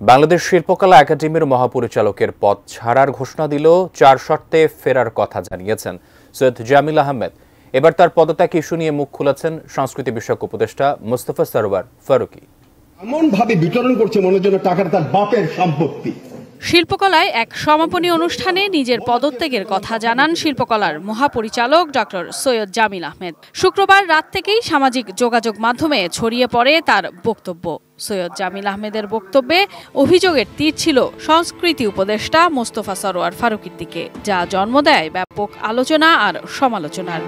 বাংলাদেশ শিল্পকলা একাডেমির মহাপরিচালকের পদ ছাড়ার ঘোষণা দিল 4 শর্তে ফেরার কথা জানিয়েছেন সৈয়দ জামিল আহমেদ। এবার তার পদত্যাগ ইস্যু নিয়ে মুখ খুলেছেন সংস্কৃতি বিষয়ক উপদেষ্টা মোস্তফা সরওয়ার ফারুকী। এমন ভাবে বিতরণ করছে মনে হচ্ছে টাকাটা তার বাপের সম্পত্তি। শিল্পকলায় এক সমাপনী অনুষ্ঠানে নিজের পদত্যাগের কথা জানান শিল্পকলার মহাপরিচালক ডক্টর সৈয়দ জামিল আহমেদ। শুক্রবার রাত থেকেই সামাজিক যোগাযোগ মাধ্যমে ছড়িয়ে পড়ে তার বক্তব্য। সৈয়দ জামিল আহমেদের বক্তব্যে অভিযোগের তীর ছিল সংস্কৃতি উপদেষ্টা মোস্তফা সরওয়ার ফারুকীর দিকে, যা জন্ম দেয় ব্যাপক আলোচনা আর সমালোচনার।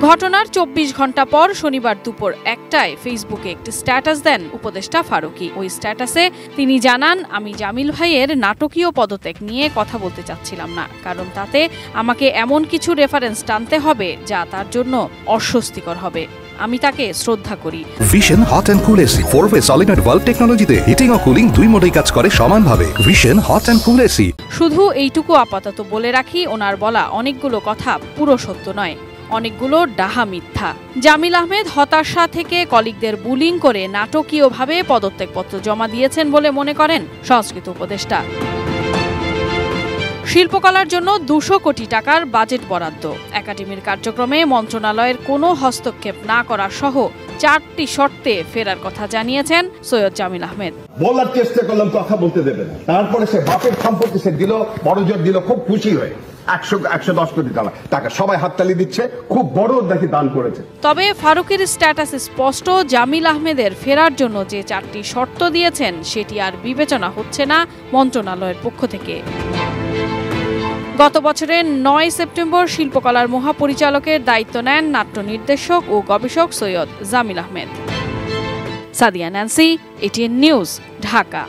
ঘটনার 24 ঘন্টা পর শনিবার দুপুর 1টায় ফেসবুকে একটি স্ট্যাটাস দেন উপদেষ্টা ফারুকী। ওই স্ট্যাটাসে তিনি জানান, আমি জামিল ভাইয়ের নাটকীয় পদত্যাগ নিয়ে কথা বলতে চাচ্ছিলাম না, কারণ তাতে আমাকে এমন কিছু রেফারেন্স টানতে হবে যা তার জন্য অস্বস্তিকর হবে। আমি তাকে শ্রদ্ধা করি। Vision hot and cool AC 4-way solenoid valve টেকনোলজিতে হিটিং ও কুলিং দুই মোডেই কাজ করে সমানভাবে। Vision hot and cool AC. শুধু এইটুকু আপাতত বলে রাখি, ওনার বলা অনেকগুলো কথা পুরো সত্য নয়, অনেকগুলো ডাহা মিথ্যা। জামিল আহমেদ হতাশা থেকে কলিগদের বুলিং করে নাটকীয়ভাবে পদত্যাগপত্র জমা দিয়েছেন বলে মনে করেন সংস্কৃতি উপদেষ্টা। শিল্পকলার জন্য 200 কোটি টাকার বাজেট বরাদ্দ, একাডেমির কার্যক্রমে মন্ত্রণালয়ের কোনো হস্তক্ষেপ না করা সহ 4টি শর্তে ফেরার কথা জানিয়েছেন সৈয়দ জামিল আহমেদ। বলার চেষ্টা করলাম, কথা বলতে দেবে না। তারপরে সে বাপের সম্পত্তি সে দিল, বড় জোর দিল, খুব খুশি হয়ে 110 কোটি টাকা সবাই হাততালি দিচ্ছে, খুব বড় দেখি দান করেছে। তবে ফারুকীর স্ট্যাটাসে স্পষ্ট, জামিল আহমেদের ফেরার জন্য যে 4টি শর্ত দিয়েছেন সেটি আর বিবেচনা হচ্ছে না মন্ত্রণালয়ের পক্ষ থেকে। গত বছরের 9 সেপ্টেম্বর শিল্পকলার মহাপরিচালকের দায়িত্ব নেন নাট্য নির্দেশক ও গবেষক Syed Jamil Ahmed. Sadia Nancy, ATN news, Dhaka.